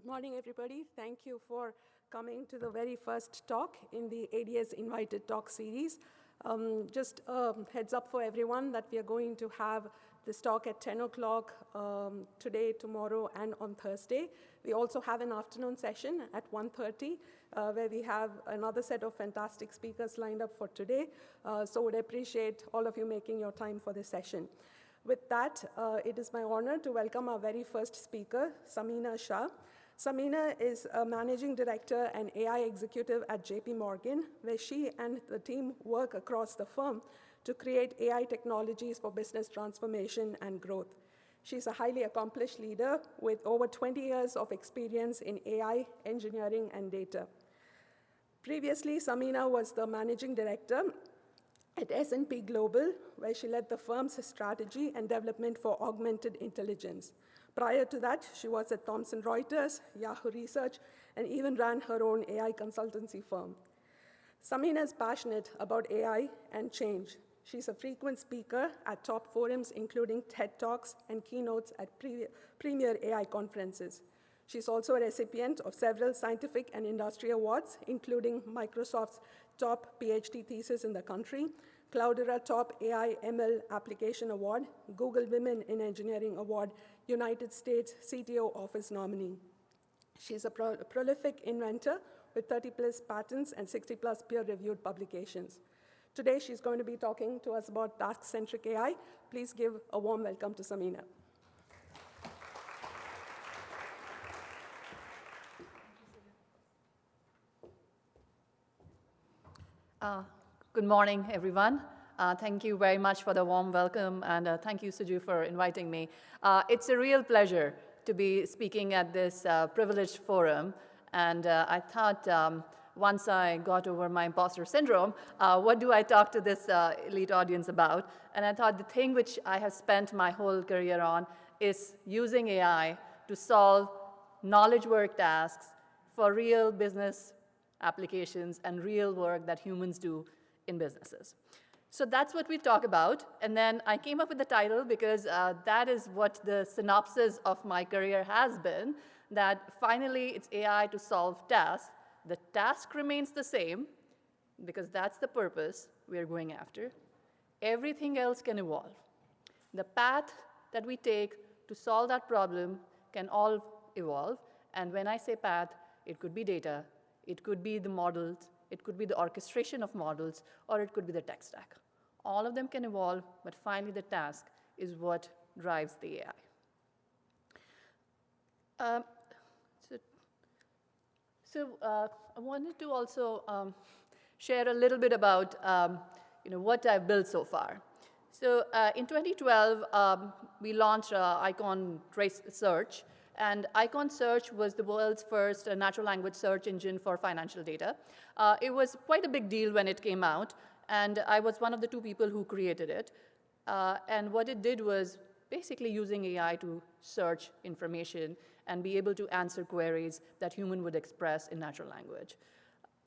morning, everybody. Thank you for coming to the very first talk in the ADS Invited Talk series. Just a heads up for everyone that we are going to have this talk at 10 o'clock today, tomorrow, and on Thursday. We also have an afternoon session at 1:30 where we have another set of fantastic speakers lined up for today. So would appreciate all of you making your time for this session. With that, it is my honor to welcome our very first speaker, Sameena Shah. Sameena is a managing director and AI executive at JP Morgan, where she and the team work across the firm to create AI technologies for business transformation and growth. She's a highly accomplished leader with over 20 years of experience in AI, engineering, and data. Previously, Sameena was the managing director at S&P Global, where she led the firm's strategy and development for augmented intelligence. Prior to that, she was at Thomson Reuters, Yahoo Research, and even ran her own AI consultancy firm. Sameena is passionate about AI and change. She's a frequent speaker at top forums, including TED Talks and keynotes at premier AI conferences. She's also a recipient of several scientific and industry awards, including Microsoft's top PhD thesis in the country, Cloudera Top AI ML Application Award, Google Women in Engineering Award, United States CTO Office nominee. She's a prolific inventor with 30-plus patents and 60-plus peer-reviewed publications. Today, she's going to be talking to us about task-centric AI. Please give a warm welcome to Sameena. Good morning, everyone. Thank you very much for the warm welcome, and thank you, Suju, for inviting me. It's a real pleasure to be speaking at this privileged forum, and I thought once I got over my imposter syndrome, what do I talk to this elite audience about? And I thought the thing which I have spent my whole career on is using AI to solve knowledge work tasks for real business applications and real work that humans do in businesses. So that's what we talk about. And then I came up with the title because that is what the synopsis of my career has been, that finally it's AI to solve tasks. The task remains the same because that's the purpose we're going after. Everything else can evolve. The path that we take to solve that problem can all evolve. And when I say path, it could be data, it could be the models, it could be the orchestration of models, or it could be the tech stack. All of them can evolve, but finally the task is what drives the AI. I wanted to also share a little bit about what I've built so far. So in 2012, we launched Icon Trace Search. And Icon Search was the world's first natural language search engine for financial data. It was quite a big deal when it came out, and I was one of the 2 people who created it. And what it did was basically using AI to search information and be able to answer queries that human would express in natural language.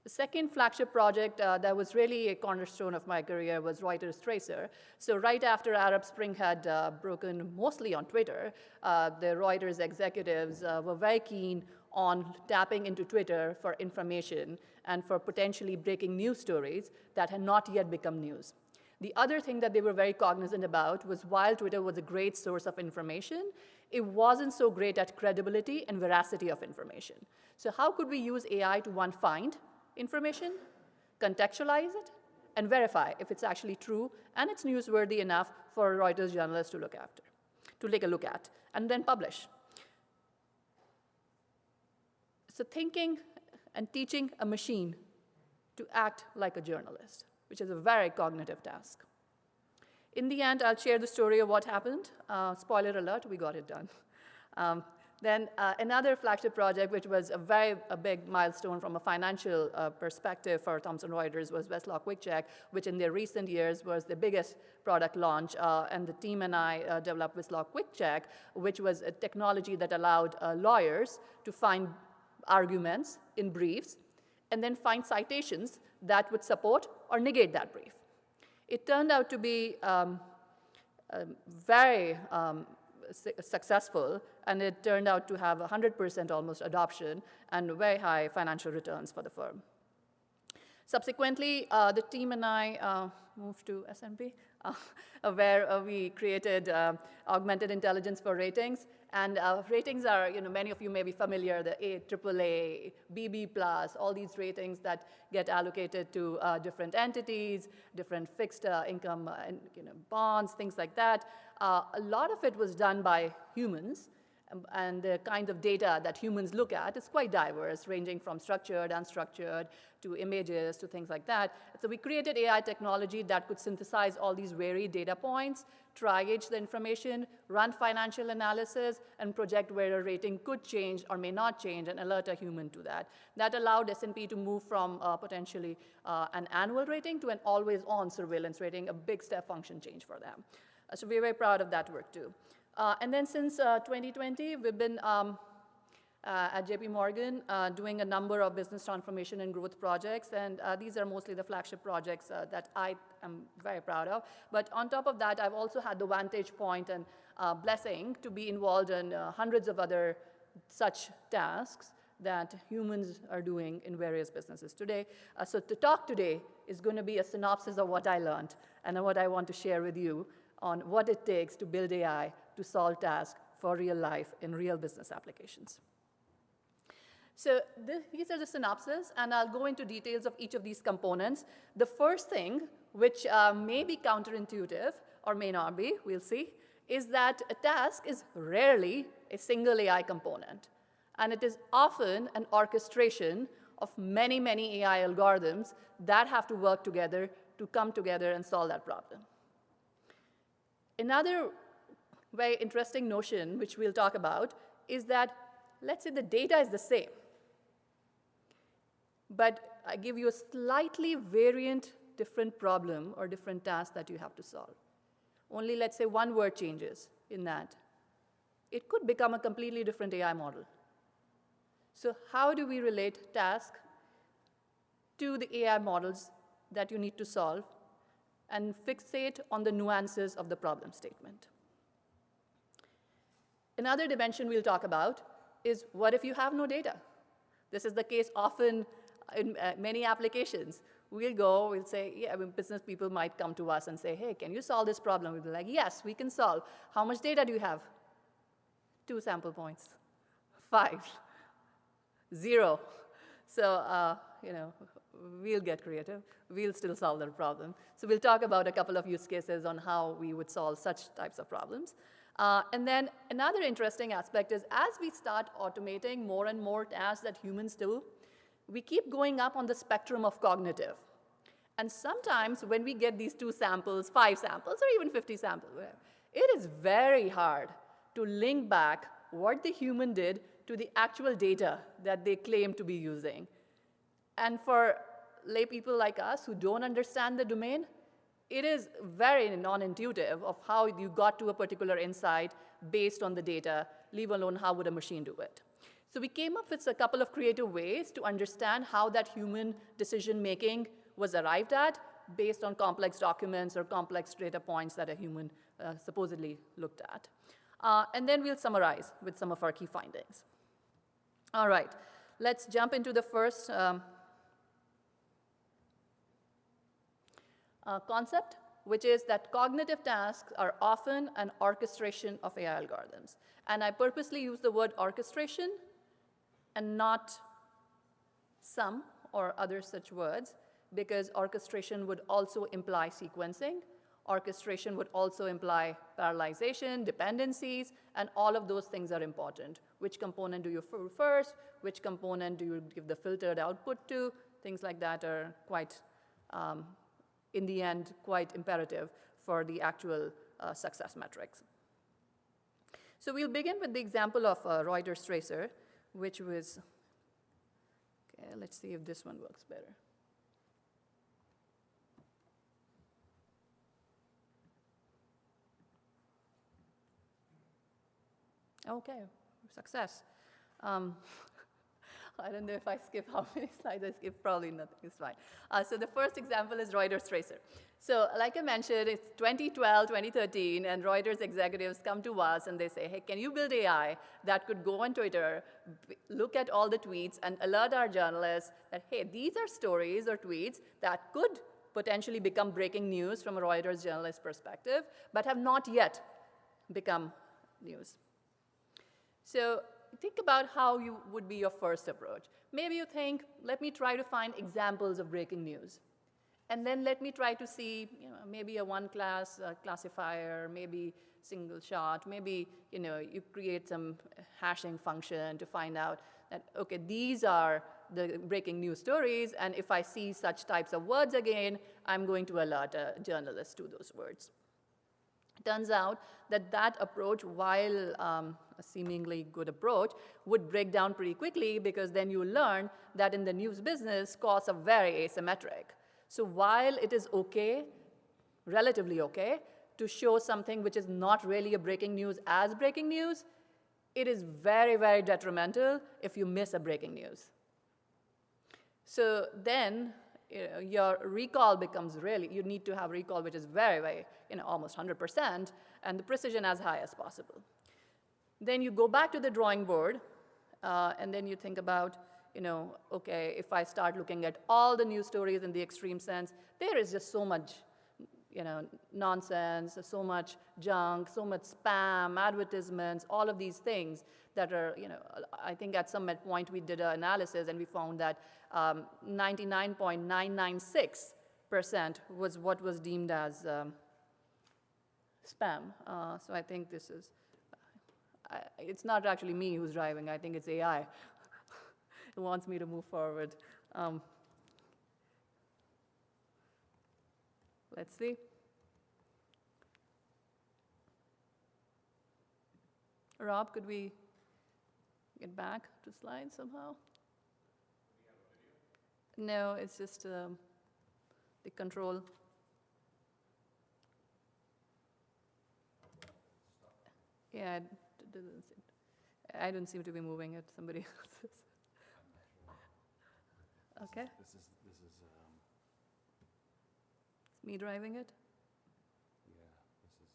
The second flagship project that was really a cornerstone of my career was Reuters Tracer. So right after Arab Spring had broken mostly on Twitter, the Reuters executives were very keen on tapping into Twitter for information and for potentially breaking news stories that had not yet become news. The other thing that they were very cognizant about was while Twitter was a great source of information, it wasn't so great at credibility and veracity of information. So how could we use AI to, one, find information, contextualize it, and verify if it's actually true and it's newsworthy enough for Reuters journalists to take a look at, and then publish. So thinking and teaching a machine to act like a journalist, which is a very cognitive task. In the end, I'll share the story of what happened. Spoiler alert, we got it done. Then another flagship project, which was a big milestone from a financial perspective for Thomson Reuters, was Westlaw Quick Check, which in the recent years was the biggest product launch. And the team and I developed Westlaw Quick Check, which was a technology that allowed lawyers to find arguments in briefs and then find citations that would support or negate that brief. It turned out to be very successful, and it turned out to have 100% almost adoption and very high financial returns for the firm. Subsequently, the team and I moved to S&P, where we created augmented intelligence for ratings. And ratings are, many of you may be familiar, the AAA, BB+, all these ratings that get allocated to different entities, different fixed income bonds, things like that. A lot of it was done by humans, and the kind of data that humans look at is quite diverse, ranging from structured, unstructured, to images, to things like that. So we created AI technology that could synthesize all these varied data points, triage the information, run financial analysis, and project where a rating could change or may not change, and alert a human to that. That allowed S&P to move from potentially an annual rating to an always-on surveillance rating, a big step function change for them. So we're very proud of that work, too. And then since 2020, we've been at JP Morgan doing a number of business transformation and growth projects, and these are mostly the flagship projects that I am very proud of. But on top of that, I've also had the vantage point and blessing to be involved in hundreds of other such tasks that humans are doing in various businesses today. So the talk today is going to be a synopsis of what I learned and what I want to share with you on what it takes to build AI to solve tasks for real life in real business applications. So these are the synopses, and I'll go into details of each of these components. The first thing, which may be counterintuitive or may not be, we'll see, is that a task is rarely a single AI component, and it is often an orchestration of many, many AI algorithms that have to work together to come together and solve that problem. Another very interesting notion, which we'll talk about, is that, let's say the data is the same, but I give you a slightly variant, different problem or different task that you have to solve. Only, let's say, one word changes in that. It could become a completely different AI model. So how do we relate task to the AI models that you need to solve and fixate on the nuances of the problem statement? Another dimension we'll talk about is, what if you have no data? This is the case often in many applications. We'll say, yeah, business people might come to us and say, hey, can you solve this problem? We'll be like, yes, we can solve. How much data do you have? 2 sample points. 5. 0. So, we'll get creative. We'll still solve that problem. So we'll talk about a couple of use cases on how we would solve such types of problems. And then another interesting aspect is, as we start automating more and more tasks that humans do, we keep going up on the spectrum of cognitive. And sometimes when we get these 2 samples, 5 samples, or even 50 samples, it is very hard to link back what the human did to the actual data that they claim to be using. And for lay people like us who don't understand the domain, it is very non-intuitive of how you got to a particular insight based on the data, leave alone how would a machine do it. So we came up with a couple of creative ways to understand how that human decision-making was arrived at based on complex documents or complex data points that a human supposedly looked at. And then we'll summarize with some of our key findings. All right, let's jump into the first concept, which is that cognitive tasks are often an orchestration of AI algorithms. And I purposely use the word orchestration and not some or other such words, because orchestration would also imply sequencing. Orchestration would also imply parallelization, dependencies, and all of those things are important. Which component do you first? Which component do you give the filtered output to? Things like that are quite, in the end, quite imperative for the actual success metrics. So we'll begin with the example of Reuters Tracer, which was, okay, let's see if this one works better. Okay, success. All I don't know if I skip how many slides I skip, probably nothing, it's fine. So the first example is Reuters Tracer. So like I mentioned, it's 2012, 2013, and Reuters executives come to us and they say, hey, can you build AI that could go on Twitter, look at all the tweets, and alert our journalists that, hey, these are stories or tweets that could potentially become breaking news from a Reuters journalist perspective, but have not yet become news. So think about how you would be your first approach. Maybe you think, let me try to find examples of breaking news. And then let me try to see, maybe a one-class classifier, maybe single shot, maybe, you create some hashing function to find out that, okay, these are the breaking news stories, and if I see such types of words again, I'm going to alert a journalist to those words. It turns out that that approach, while a seemingly good approach, would break down pretty quickly because then you learn that in the news business, costs are very asymmetric. So while it is okay, relatively okay, to show something which is not really a breaking news as breaking news, it is very, very detrimental if you miss a breaking news. So then your recall becomes really, you need to have recall which is very, very, almost 100%, and the precision as high as possible. Then you go back to the drawing board, and then you think about, okay, if I start looking at all the news stories in the extreme sense, there is just so much, nonsense, so much junk, so much spam, advertisements, all of these things that are, I think at some point we did an analysis and we found that 99.996% was what was deemed as spam. So I think this is, it's not actually me who's driving, I think it's AI. It wants me to move forward. Let's see. Rob, could we get back to slides somehow? No, it's just the control. Yeah, I don't seem to be moving it. Somebody else is. Okay. This is It's me driving it? yeah, this is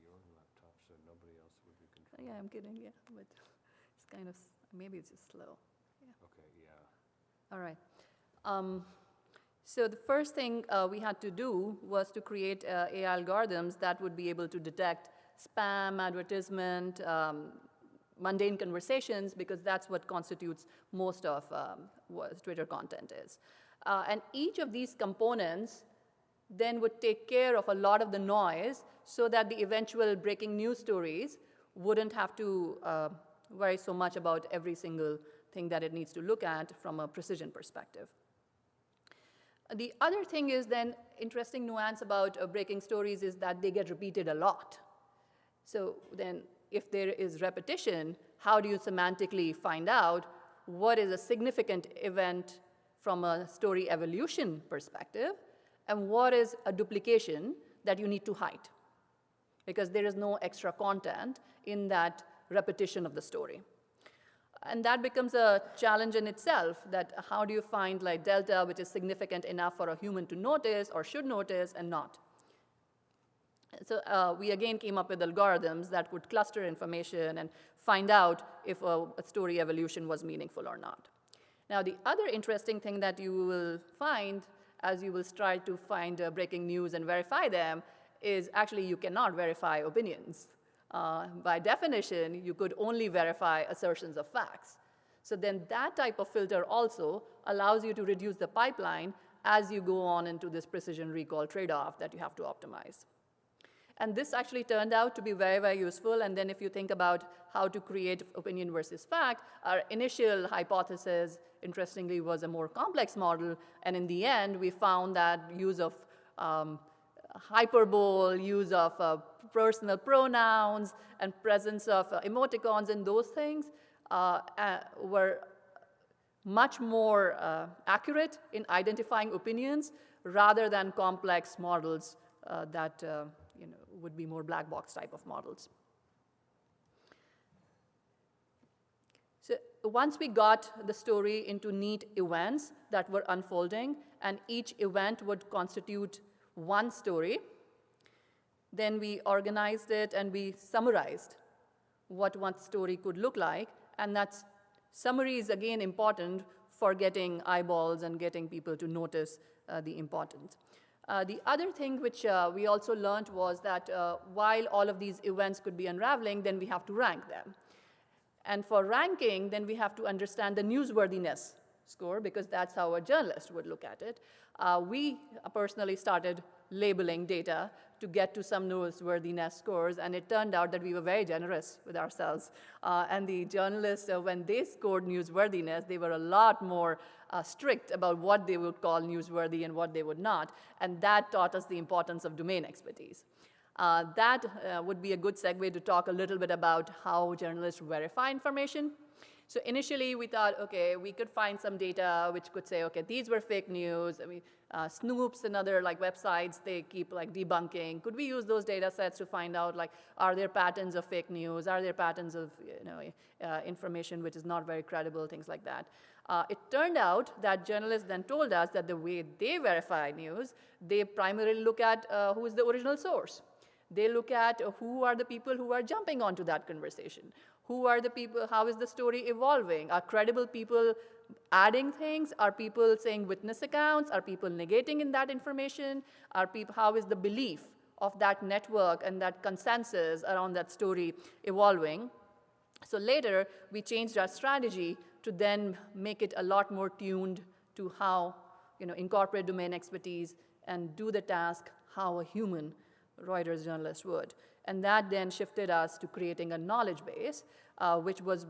your laptop, so nobody else would be controlling. Yeah, I'm kidding, yeah, but it's kind of, maybe it's just slow. Yeah. Okay, yeah. All right. So the first thing we had to do was to create AI algorithms that would be able to detect spam, advertisement, mundane conversations, because that's what constitutes most of what Twitter content is. And each of these components then would take care of a lot of the noise so that the eventual breaking news stories wouldn't have to worry so much about every single thing that it needs to look at from a precision perspective. The other thing is then, interesting nuance about breaking stories is that they get repeated a lot. So then if there is repetition, how do you semantically find out what is a significant event from a story evolution perspective and what is a duplication that you need to hide? Because there is no extra content in that repetition of the story. And that becomes a challenge in itself, that how do you find like delta which is significant enough for a human to notice or should notice and not? So we again came up with algorithms that could cluster information and find out if a story evolution was meaningful or not. Now the other interesting thing that you will find as you will try to find breaking news and verify them is actually you cannot verify opinions. By definition, you could only verify assertions of facts. So then that type of filter also allows you to reduce the pipeline as you go on into this precision recall trade-off that you have to optimize. And this actually turned out to be very, very useful. And then if you think about how to create opinion versus fact, our initial hypothesis, interestingly, was a more complex model. And in the end, we found that use of hyperbole, use of personal pronouns, and presence of emoticons and those things were much more accurate in identifying opinions rather than complex models that would be more black box type of models. So once we got the story into neat events that were unfolding, and each event would constitute one story, then we organized it and we summarized what one story could look like. And that summary is, again, important for getting eyeballs and getting people to notice the importance. The other thing which we also learned was that while all of these events could be unraveling, then we have to rank them. And for ranking, then we have to understand the newsworthiness score, because that's how a journalist would look at it. We personally started labeling data to get to some newsworthiness scores, and it turned out that we were very generous with ourselves. And the journalists, when they scored newsworthiness, they were a lot more strict about what they would call newsworthy and what they would not, and that taught us the importance of domain expertise. That would be a good segue to talk a little bit about how journalists verify information. So initially, we thought, okay, we could find some data which could say, okay, these were fake news. I mean, Snoops and other websites, they keep debunking. Could we use those data sets to find out, are there patterns of fake news? Are there patterns of information which is not very credible, things like that? It turned out that journalists then told us that the way they verify news, they primarily look at who is the original source. They look at who are the people who are jumping onto that conversation. Who are the people, how is the story evolving? Are credible people adding things? Are people saying witness accounts? Are people negating in that information? How is the belief of that network and that consensus around that story evolving? So later, we changed our strategy to then make it a lot more tuned to how, incorporate domain expertise and do the task how a human Reuters journalist would. And that then shifted us to creating a knowledge base, which was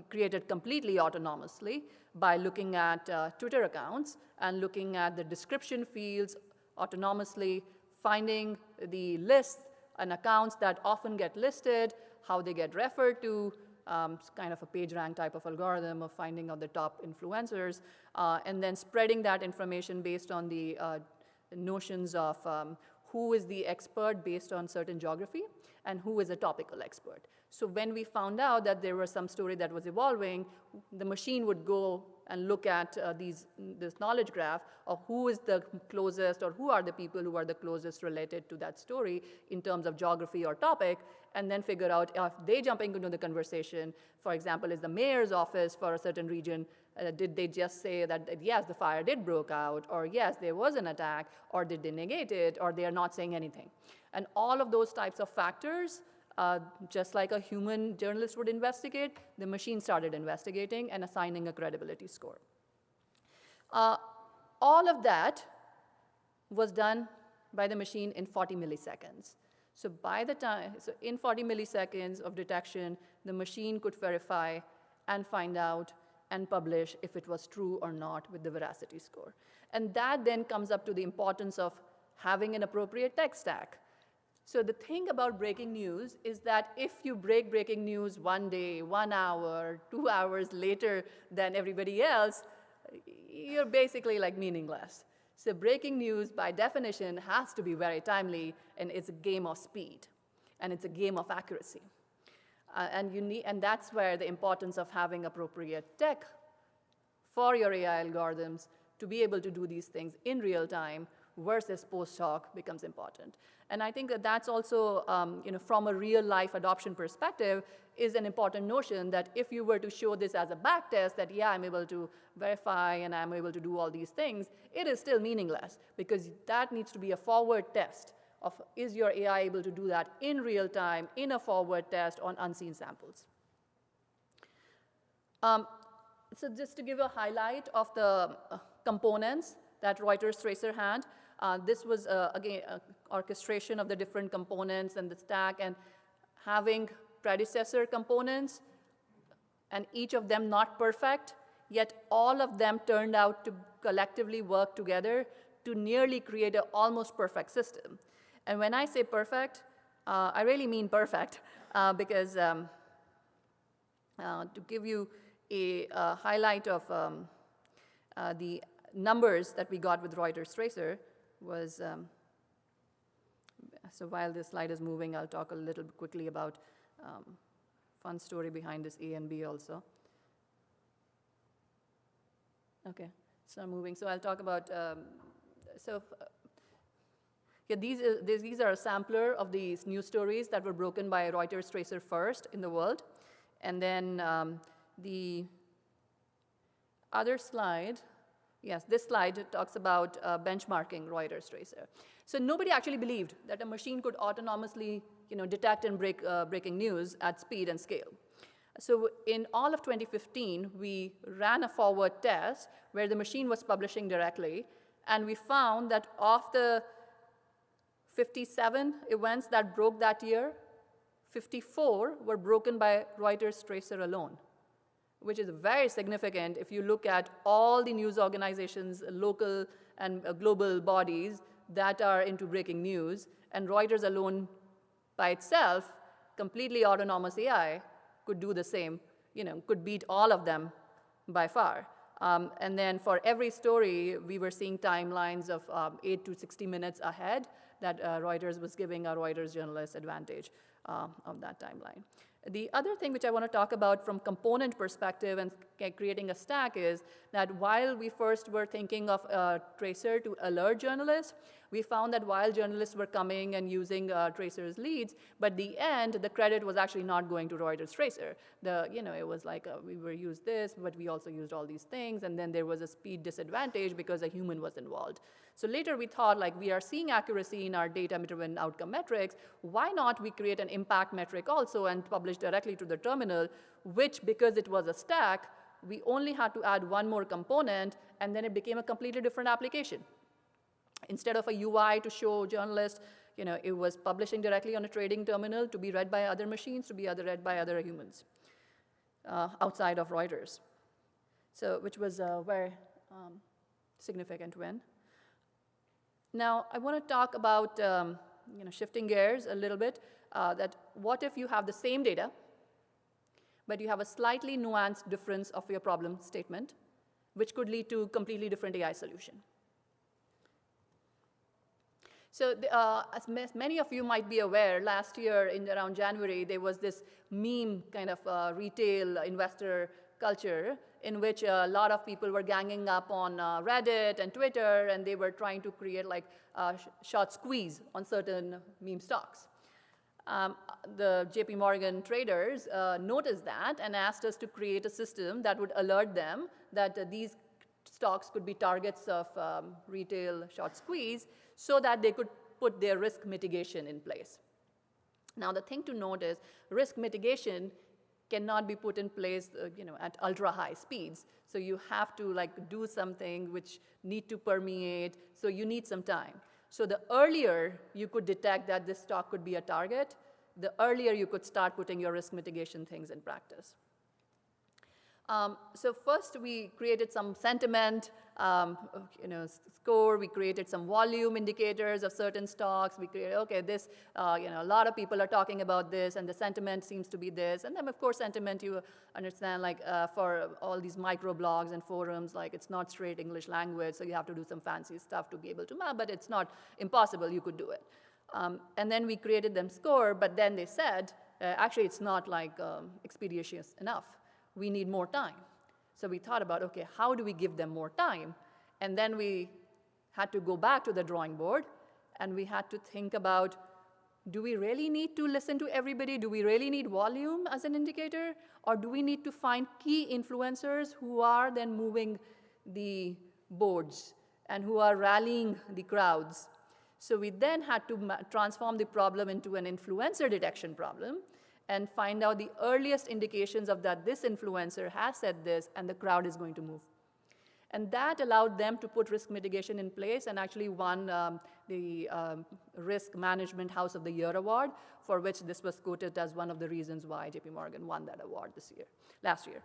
created completely autonomously by looking at Twitter accounts and looking at the description fields autonomously, finding the lists and accounts that often get listed, how they get referred to, kind of a PageRank type of algorithm of finding out the top influencers, and then spreading that information based on the notions of who is the expert based on certain geography and who is a topical expert. So when we found out that there was some story that was evolving, the machine would go and look at this knowledge graph of who is the closest or who are the people who are the closest related to that story in terms of geography or topic, and then figure out if they jumping into the conversation. For example, is the mayor's office for a certain region, did they just say that, yes, the fire did broke out, or yes, there was an attack, or did they negate it, or they are not saying anything? And all of those types of factors, just like a human journalist would investigate, the machine started investigating and assigning a credibility score. All of that was done by the machine in 40 milliseconds. So in 40 milliseconds of detection, the machine could verify and find out and publish if it was true or not with the veracity score. And that then comes up to the importance of having an appropriate tech stack. So the thing about breaking news is that if you break breaking news 1 day, 1 hour, 2 hours later than everybody else, you're basically meaningless. So breaking news, by definition, has to be very timely, and it's a game of speed, and it's a game of accuracy. And that's where the importance of having appropriate tech for your AI algorithms to be able to do these things in real time versus post-hoc becomes important. And I think that that's also, from a real-life adoption perspective, is an important notion that if you were to show this as a back test, that, yeah, I'm able to verify and I'm able to do all these things, it is still meaningless, because that needs to be a forward test of, is your AI able to do that in real time, in a forward test on unseen samples. So just to give a highlight of the components that Reuters Tracer had, this was, again, orchestration of the different components and the stack, and having predecessor components, and each of them not perfect, yet all of them turned out to collectively work together to nearly create an almost perfect system. And when I say perfect, I really mean perfect, because to give you a highlight of the numbers that we got with Reuters Tracer was, so while this slide is moving, I'll talk a little quickly about fun story behind this A and B also. Okay, it's not moving. So I'll talk about, yeah, these are a sampler of these news stories that were broken by Reuters Tracer first in the world. And then the other slide, yes, this slide talks about benchmarking Reuters Tracer. So nobody actually believed that a machine could autonomously, detect and breaking news at speed and scale. So in all of 2015, we ran a forward test where the machine was publishing directly, and we found that of the 57 events that broke that year, 54 were broken by Reuters Tracer alone, which is very significant if you look at all the news organizations, local and global bodies that are into breaking news, and Reuters alone by itself, completely autonomous AI, could do the same, could beat all of them by far. And then for every story, we were seeing timelines of 8 to 60 minutes ahead that Reuters was giving our Reuters journalists advantage of that timeline. The other thing which I want to talk about from component perspective and creating a stack is that while we first were thinking of Tracer to alert journalists, we found that while journalists were coming and using Tracer's leads, but the end, the credit was actually not going to Reuters Tracer. It was like we were used this, but we also used all these things, and then there was a speed disadvantage because a human was involved. So later we thought, like, we are seeing accuracy in our data-driven outcome metrics. Why not we create an impact metric also and publish directly to the terminal, which, because it was a stack, we only had to add one more component, and then it became a completely different application. Instead of a UI to show journalists, it was publishing directly on a trading terminal to be read by other machines, to be read by other humans outside of Reuters. So, which was a very significant win. Now, I want to talk about, shifting gears a little bit, that what if you have the same data, but you have a slightly nuanced difference of your problem statement, which could lead to completely different AI solution. So as many of you might be aware, last year in around January, there was this meme kind of retail investor culture in which a lot of people were ganging up on Reddit and Twitter, and they were trying to create like short squeeze on certain meme stocks. The JP Morgan traders noticed that and asked us to create a system that would alert them that these stocks could be targets of retail short squeeze so that they could put their risk mitigation in place. Now, the thing to note is risk mitigation cannot be put in place at ultra high speeds. So you have to do something which need to permeate, so you need some time. So the earlier you could detect that this stock could be a target, the earlier you could start putting your risk mitigation things in practice. So first we created some sentiment score. We created some volume indicators of certain stocks. We created, okay, this, a lot of people are talking about this, and the sentiment seems to be this. And then, of course, sentiment, you understand, for all these microblogs and forums, it's not straight English language, so you have to do some fancy stuff to be able to map, but it's not impossible. You could do it. And then we created them score, but then they said, actually, it's not expeditious enough. We need more time. So we thought about, okay, how do we give them more time? And then we had to go back to the drawing board, and we had to think about, do we really need to listen to everybody? Do we really need volume as an indicator? Or do we need to find key influencers who are then moving the boards and who are rallying the crowds? So we then had to transform the problem into an influencer detection problem and find out the earliest indications of that this influencer has said this and the crowd is going to move. And that allowed them to put risk mitigation in place and actually won the Risk Management House of the Year award, for which this was quoted as one of the reasons why JP Morgan won that award last year.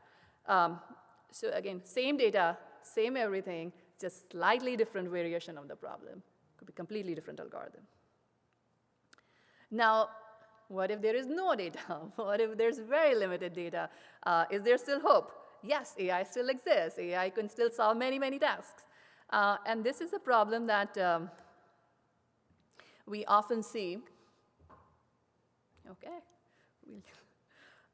So again, same data, same everything, just slightly different variation of the problem. Could be completely different algorithm. Now, what if there is no data? What if there's very limited data? Is there still hope? Yes, AI still exists. AI can still solve many, many tasks. And this is a problem that we often see. Okay.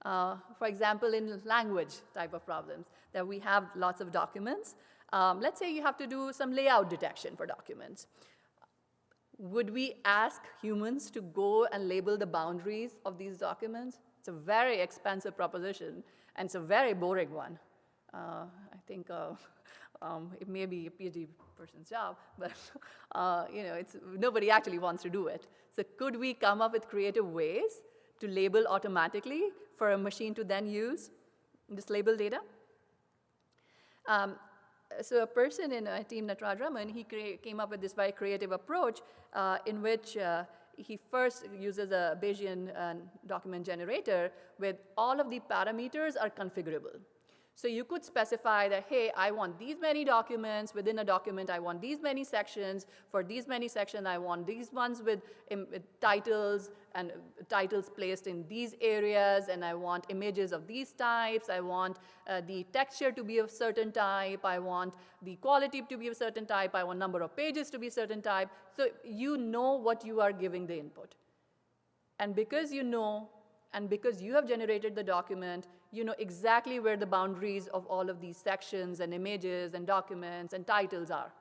For example, in language type of problems, that we have lots of documents. Let's say you have to do some layout detection for documents. Would we ask humans to go and label the boundaries of these documents? It's a very expensive proposition, and it's a very boring one. I think it may be a PhD person's job, but nobody actually wants to do it. So could we come up with creative ways to label automatically for a machine to then use this label data? So a person in Team Nataraj Raman, he came up with this very creative approach in which he first uses a Bayesian document generator with all of the parameters are configurable. So you could specify that, hey, I want these many documents. Within a document, I want these many sections. For these many sections, I want these ones with titles and titles placed in these areas. And I want images of these types. I want the texture to be of certain type. I want the quality to be of certain type. I want number of pages to be a certain type. So you know what you are giving the input. And because you know, and because you have generated the document, you know exactly where the boundaries of all of these sections and images and documents and titles are.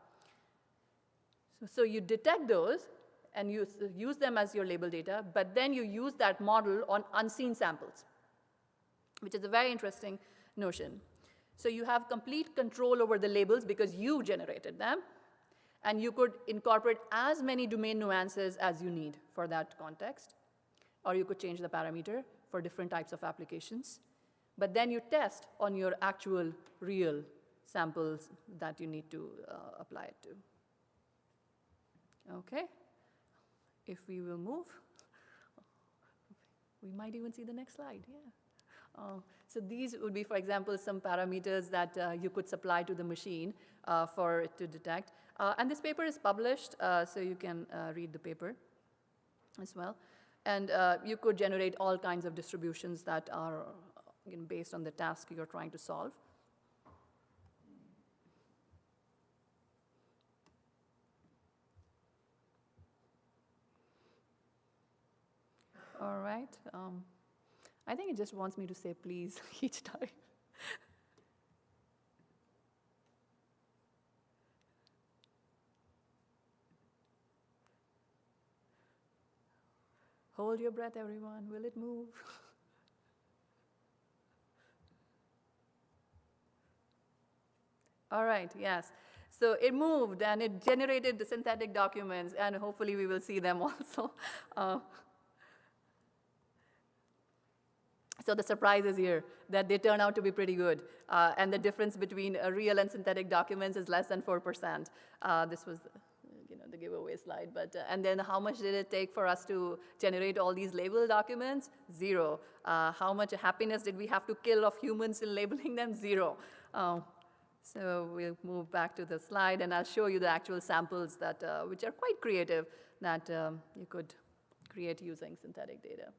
So you detect those and use them as your label data, but then you use that model on unseen samples, which is a very interesting notion. So you have complete control over the labels because you generated them, and you could incorporate as many domain nuances as you need for that context, or you could change the parameter for different types of applications. But then you test on your actual real samples that you need to apply it to. Okay, if we will move, we might even see the next slide, yeah. So these would be, for example, some parameters that you could supply to the machine for it to detect. And this paper is published, so you can read the paper as well. And you could generate all kinds of distributions that are based on the task you're trying to solve. All right. I think it just wants me to say please each time. Hold your breath, everyone. Will it move? All right, yes. So it moved, and it generated the synthetic documents, and hopefully we will see them also. So the surprise is here, that they turn out to be pretty good. And the difference between real and synthetic documents is less than 4%. This was the giveaway slide. But and then how much did it take for us to generate all these label documents? 0. How much happiness did we have to kill of humans in labeling them? 0. So we'll move back to the slide, and I'll show you the actual samples that, which are quite creative, that you could create using synthetic data.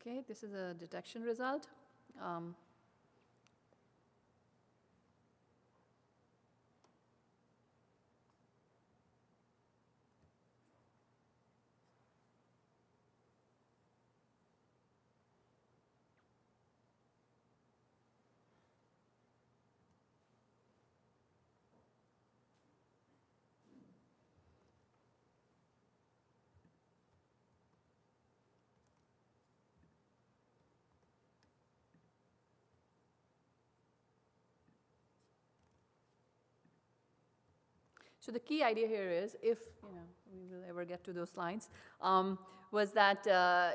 Okay, this is a detection result. So the key idea here is, if we will ever get to those slides, was that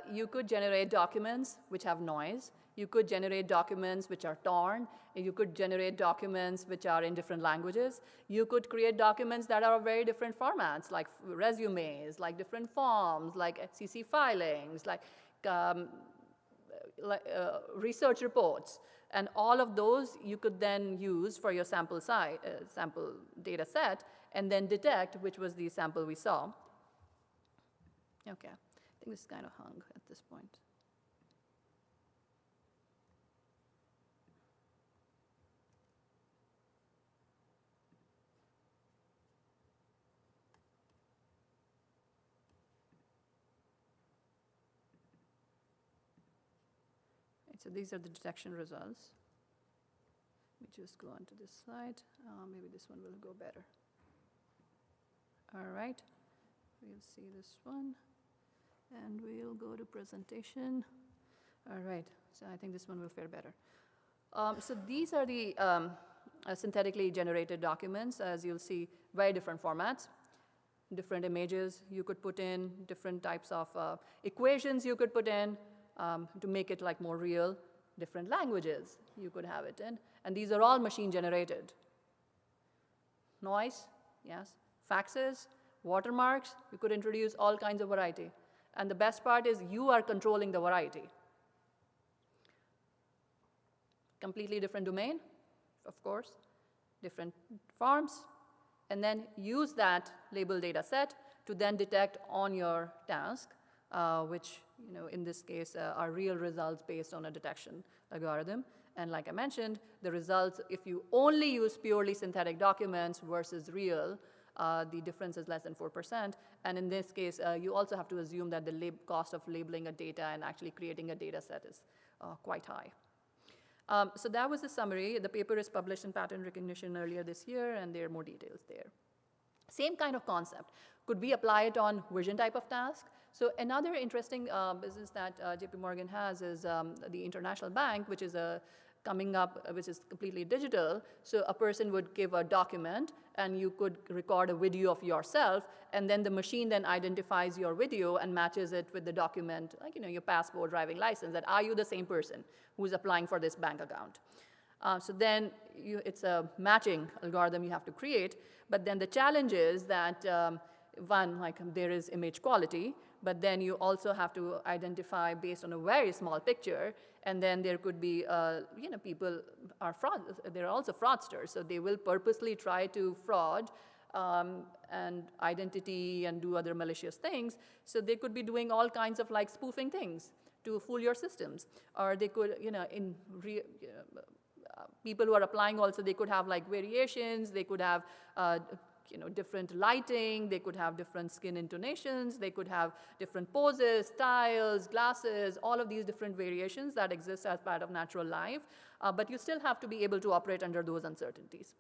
you could generate documents which have noise. You could generate documents which are torn. You could generate documents which are in different languages. You could create documents that are of very different formats, like resumes, like different forms, like FCC filings, like research reports. And all of those you could then use for your sample data set, and then detect which was the sample we saw. Okay, I think this is kind of hung at this point. right, so these are the detection results. Let me just go on to this slide. Maybe this one will go better. All right, we'll see this one. And we'll go to presentation. All right, so I think this one will fare better. So these are the synthetically generated documents. As you'll see, very different formats, different images you could put in, different types of equations you could put in to make it like more real, different languages you could have it in. And these are all machine generated. Noise, yes. Faxes, watermarks, you could introduce all kinds of variety. And the best part is you are controlling the variety. Completely different domain, of course, different forms, and then use that label data set to then detect on your task, which in this case are real results based on a detection algorithm. And like I mentioned, the results, if you only use purely synthetic documents versus real, the difference is less than 4%. And in this case, you also have to assume that the cost of labeling a data and actually creating a data set is quite high. So that was the summary. The paper is published in Pattern Recognition earlier this year, and there are more details there. Same kind of concept. Could we apply it on vision type of task? So another interesting business that JP Morgan has is the International Bank, which is coming up, which is completely digital. So a person would give a document, and you could record a video of yourself, and then the machine then identifies your video and matches it with the document, like your passport, driving license, that are you the same person who's applying for this bank account? So then it's a matching algorithm you have to create, but then the challenge is that one, like there is image quality, but then you also have to identify based on a very small picture, and then there could be, people are they're also fraudsters, so they will purposely try to fraud and identity and do other malicious things. So they could be doing all kinds of like spoofing things to fool your systems, or they could, people who are applying also, they could have like variations, they could have different lighting, they could have different skin intonations, they could have different poses, styles, glasses, all of these different variations that exist as part of natural life, but you still have to be able to operate under those uncertainties.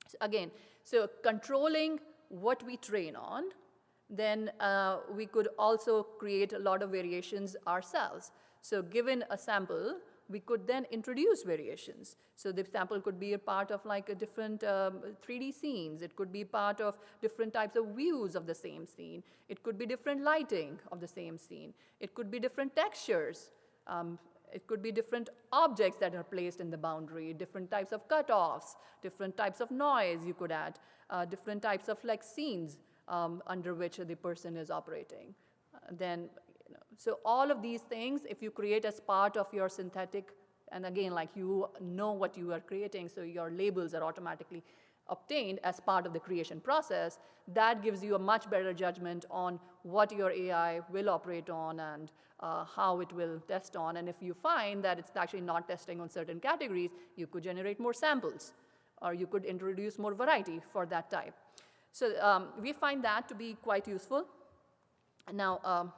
So again, so controlling what we train on, then we could also create a lot of variations ourselves. So given a sample, we could then introduce variations. So the sample could be a part of like a different 3D scenes. It could be part of different types of views of the same scene. It could be different lighting of the same scene. It could be different textures. It could be different objects that are placed in the boundary, different types of cutoffs, different types of noise you could add, different types of like scenes under which the person is operating. Then so all of these things, if you create as part of your synthetic, and again, like you know what you are creating, so your labels are automatically obtained as part of the creation process, that gives you a much better judgment on what your AI will operate on and how it will test on. And if you find that it's actually not testing on certain categories, you could generate more samples, or you could introduce more variety for that type. So we find that to be quite useful. Now,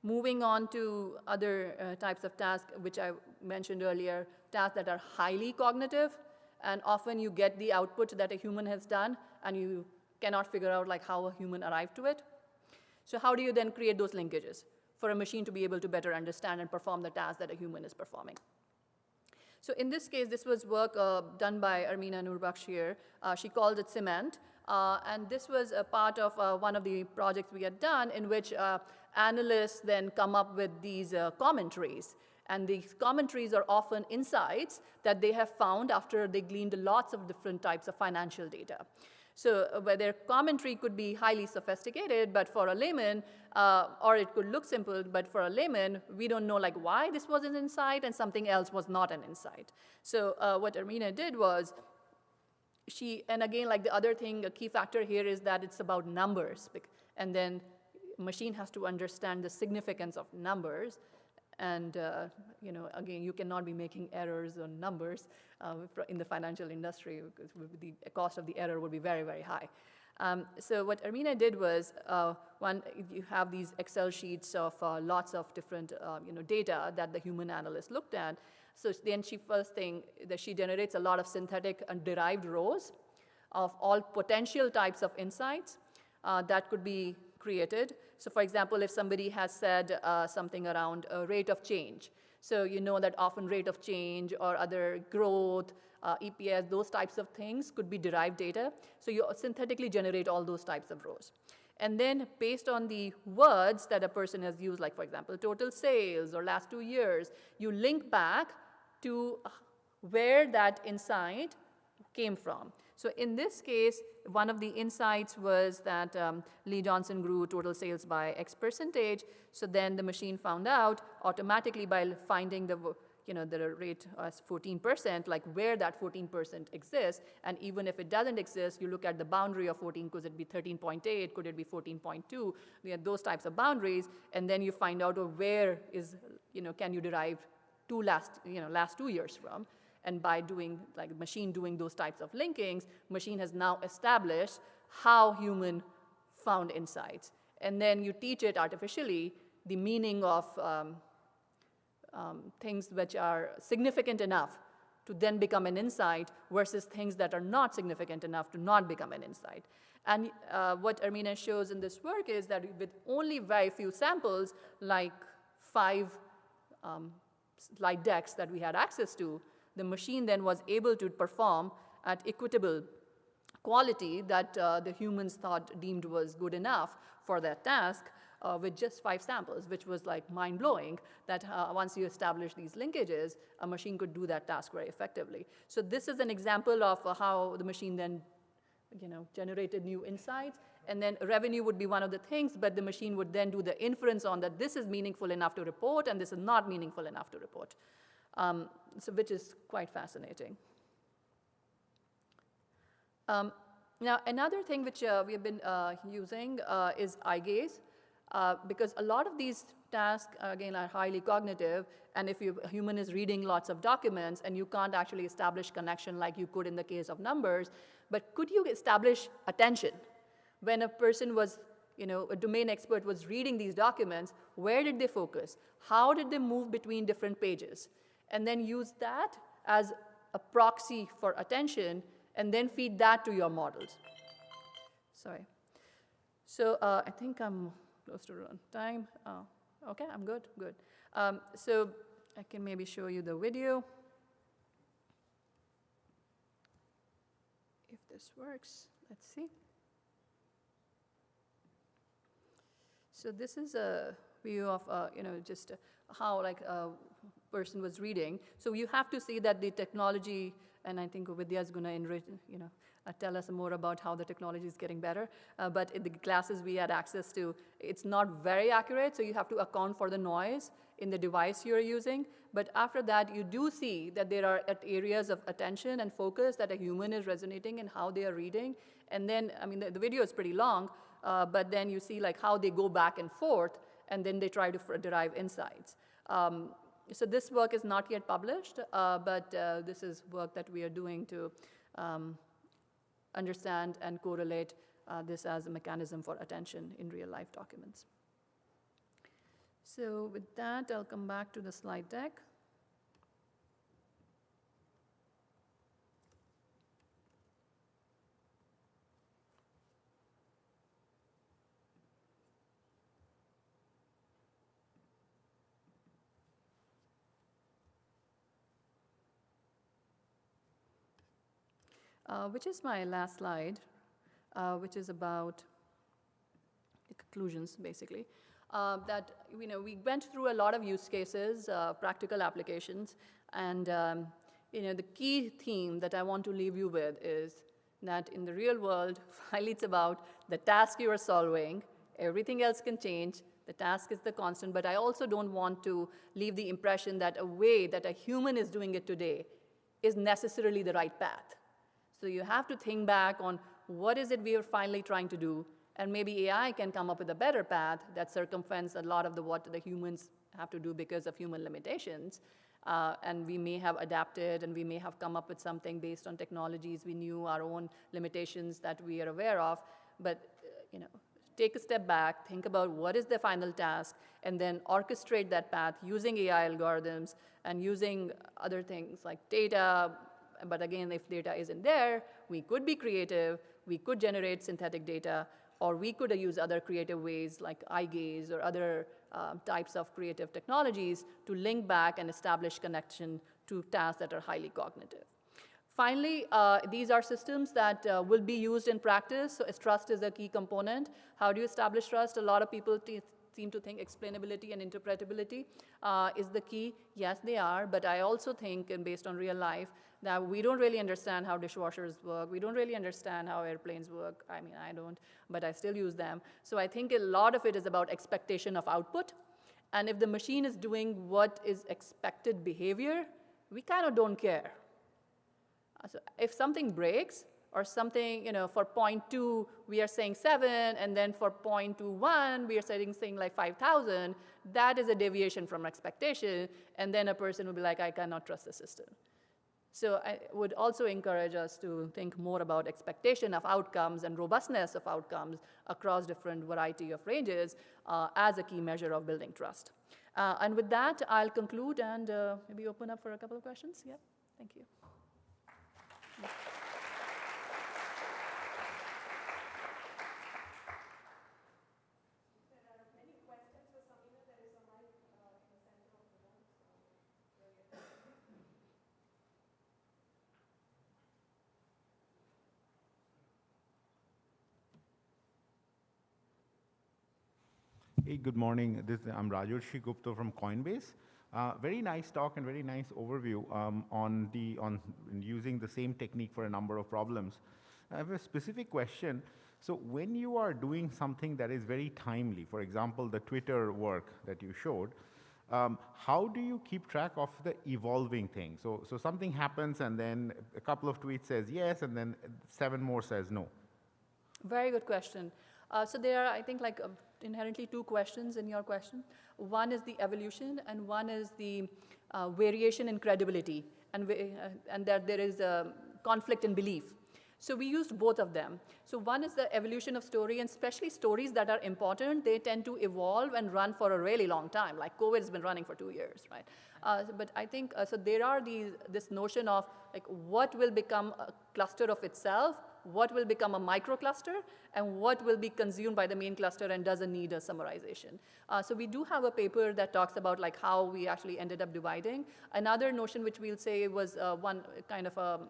moving on to other types of tasks, which I mentioned earlier, tasks that are highly cognitive, and often you get the output that a human has done, and you cannot figure out like how a human arrived to it. So how do you then create those linkages for a machine to be able to better understand and perform the task that a human is performing? So in this case, this was work done by Armina Nurbaksh here. She called it Cement. And this was a part of one of the projects we had done in which analysts then come up with these commentaries. And these commentaries are often insights that they have found after they gleaned lots of different types of financial data. So where their commentary could be highly sophisticated, but for a layman, or it could look simple, but for a layman, we don't know like why this was an insight and something else was not an insight. So what Armina did was, and again, like the other thing, a key factor here is that it's about numbers. And then machine has to understand the significance of numbers. And again, you cannot be making errors on numbers in the financial industry because the cost of the error would be very, very high. So what Armina did was, one, you have these Excel sheets of lots of different data that the human analyst looked at. So then first thing that she generates a lot of synthetic and derived rows of all potential types of insights that could be created. So for example, if somebody has said something around rate of change, so you know that often rate of change or other growth, EPS, those types of things could be derived data. So you synthetically generate all those types of rows. And then based on the words that a person has used, like for example, total sales or last 2 years, you link back to where that insight came from. So in this case, one of the insights was that Lee Johnson grew total sales by X percentage. So then the machine found out automatically by finding the rate as 14%, like where that 14% exists. And even if it doesn't exist, you look at the boundary of 14, could it be 13.8, could it be 14.2? We have those types of boundaries. And then you find out where is, can you derive last 2 years from. And by doing, like machine doing those types of linkings, machine has now established how human found insights. And then you teach it artificially the meaning of things which are significant enough to then become an insight versus things that are not significant enough to not become an insight. And what Armina shows in this work is that with only very few samples, like 5 slide decks that we had access to, the machine then was able to perform at equitable quality that the humans thought deemed was good enough for that task with just 5 samples, which was like mind-blowing that once you establish these linkages, a machine could do that task very effectively. So this is an example of how the machine then generated new insights. And then revenue would be one of the things, but the machine would then do the inference on that this is meaningful enough to report and this is not meaningful enough to report. Which is quite fascinating. Now, another thing which we have been using is eye gaze, because a lot of these tasks, again, are highly cognitive, and if a human is reading lots of documents and you can't actually establish connection like you could in the case of numbers, but could you establish attention? When a person was, a domain expert was reading these documents, where did they focus? How did they move between different pages? And then use that as a proxy for attention, and then feed that to your models. Sorry. So I think I'm close to run time. Okay, I'm good, good. So I can maybe show you the video. If this works, let's see. So this is a view of, just how like person was reading. So you have to see that the technology, and I think Vidya is going to enrich, tell us more about how the technology is getting better. But in the classes we had access to, it's not very accurate, so you have to account for the noise in the device you're using. But after that, you do see that there are areas of attention and focus that a human is resonating in how they are reading. And then, the video is pretty long, but then you see like how they go back and forth, and then they try to derive insights. So this work is not yet published, but this is work that we are doing to understand and correlate this as a mechanism for attention in real-life documents. So with that, I'll come back to the slide deck. Which is my last slide, which is about the conclusions, basically. That we went through a lot of use cases, practical applications, and the key theme that I want to leave you with is that in the real world, finally it's about the task you are solving. Everything else can change. The task is the constant, but I also don't want to leave the impression that a way that a human is doing it today is necessarily the right path. So you have to think back on what is it we are finally trying to do, and maybe AI can come up with a better path that circumvents a lot of what the humans have to do because of human limitations. And we may have adapted, and we may have come up with something based on technologies we knew, our own limitations that we are aware of. but take a step back, think about what is the final task, and then orchestrate that path using AI algorithms and using other things like data. But again, if data isn't there, we could be creative, we could generate synthetic data, or we could use other creative ways like eye gaze or other types of creative technologies to link back and establish connection to tasks that are highly cognitive. Finally, these are systems that will be used in practice. So trust is a key component. How do you establish trust? A lot of people seem to think explainability and interpretability is the key. Yes, they are. But I also think, and based on real life, that we don't really understand how dishwashers work. We don't really understand how airplanes work. I mean, I don't, but I still use them. So I think a lot of it is about expectation of output. And if the machine is doing what is expected behavior, we kind of don't care. So if something breaks, or something, for 0.2, we are saying 7, and then for 0.21, we are saying like 5,000, that is a deviation from expectation, and then a person will be like, I cannot trust the system. So I would also encourage us to think more about expectation of outcomes and robustness of outcomes across different variety of ranges as a key measure of building trust. And with that, I'll conclude and maybe open up for a couple of questions. Yeah, thank you. Hey, good morning. I'm Rajarshi Gupta from Coinbase. Very nice talk and very nice overview on using the same technique for a number of problems. I have a specific question. So when you are doing something that is very timely, for example, the Twitter work that you showed, how do you keep track of the evolving thing? So something happens and then a couple of tweets says yes, and then 7 more says no. Very good question. So there are, I think, inherently 2 questions in your question. One is the evolution, and one is the variation in credibility, and that there is a conflict in belief. So we used both of them. So one is the evolution of story, and especially stories that are important, they tend to evolve and run for a really long time, like COVID has been running for 2 years, right? But I think, so there are this notion of what will become a cluster of itself, what will become a microcluster, and what will be consumed by the main cluster and doesn't need a summarization. So we do have a paper that talks about how we actually ended up dividing. Another notion which we'll say was one kind of a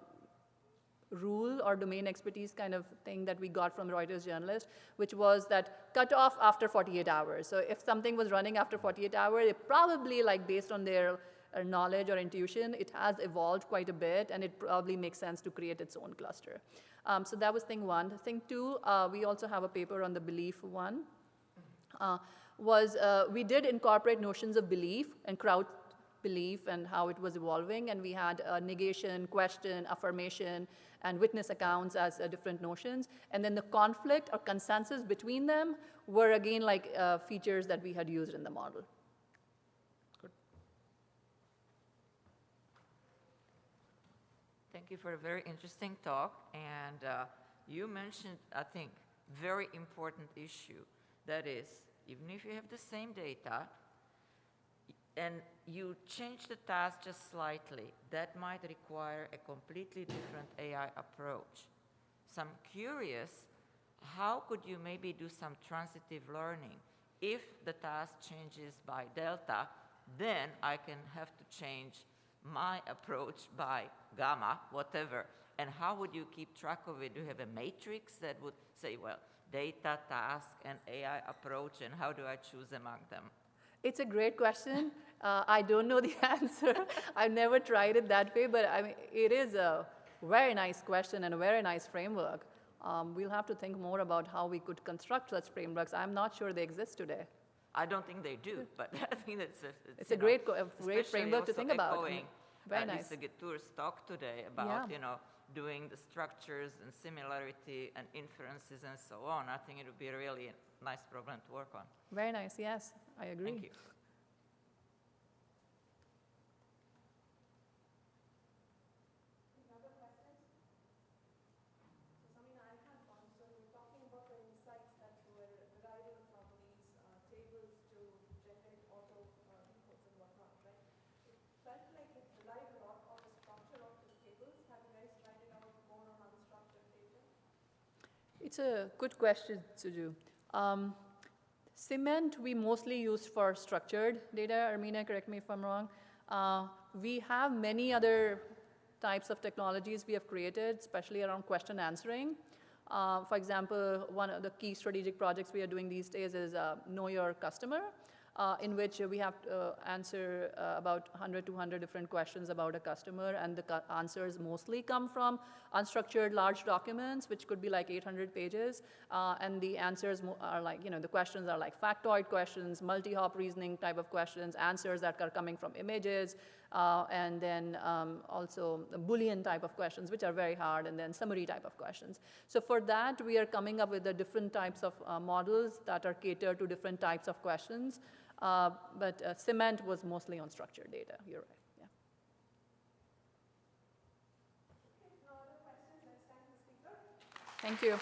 rule or domain expertise kind of thing that we got from Reuters journalist, which was that cut off after 48 hours. So if something was running after 48 hours, it probably, based on their knowledge or intuition, it has evolved quite a bit, and it probably makes sense to create its own cluster. So that was thing 1. Thing 2, we also have a paper on the belief one, we did incorporate notions of belief and crowd belief and how it was evolving, and we had negation, question, affirmation, and witness accounts as different notions. And then the conflict or consensus between them were again features that we had used in the model. Thank you for a very interesting talk. And you mentioned, I think, very important issue. That is, even if you have the same data and you change the task just slightly, that might require a completely different AI approach. So I'm curious, how could you maybe do some transitive learning? If the task changes by delta, then I can have to change my approach by gamma, whatever. And how would you keep track of it? Do you have a matrix that would say, well, data, task, and AI approach, and how do I choose among them? It's a great question. I don't know the answer. I've never tried it that way, but I mean, it is a very nice question and a very nice framework. We'll have to think more about how we could construct such frameworks. I'm not sure they exist today. I don't think they do, but I think it's a great framework to think about. Very nice. Lisa Getur's talk today about doing the structures and similarity and inferences and so on. I think it would be a really nice problem to work on. Very nice. Yes, I agree. Thank you. Any other questions? So Sameena, I have one. So you're talking about the It's a good question, Suju. Cement we mostly use for structured data. Armina, correct me if I'm wrong. We have many other types of technologies we have created, especially around question answering. For example, one of the key strategic projects we are doing these days is Know Your Customer, in which we have to answer about 100 to 200 different questions about a customer, and the answers mostly come from unstructured large documents, which could be like 800 pages, and the answers are like, the questions are like factoid questions, multi-hop reasoning type of questions, answers that are coming from images, and then also Boolean type of questions, which are very hard, and then summary type of questions. So for that, we are coming up with the different types of models that are catered to different types of questions. But Cement was mostly on structured data. You're right. Yeah. No other questions. Let's thank the speaker. Thank you.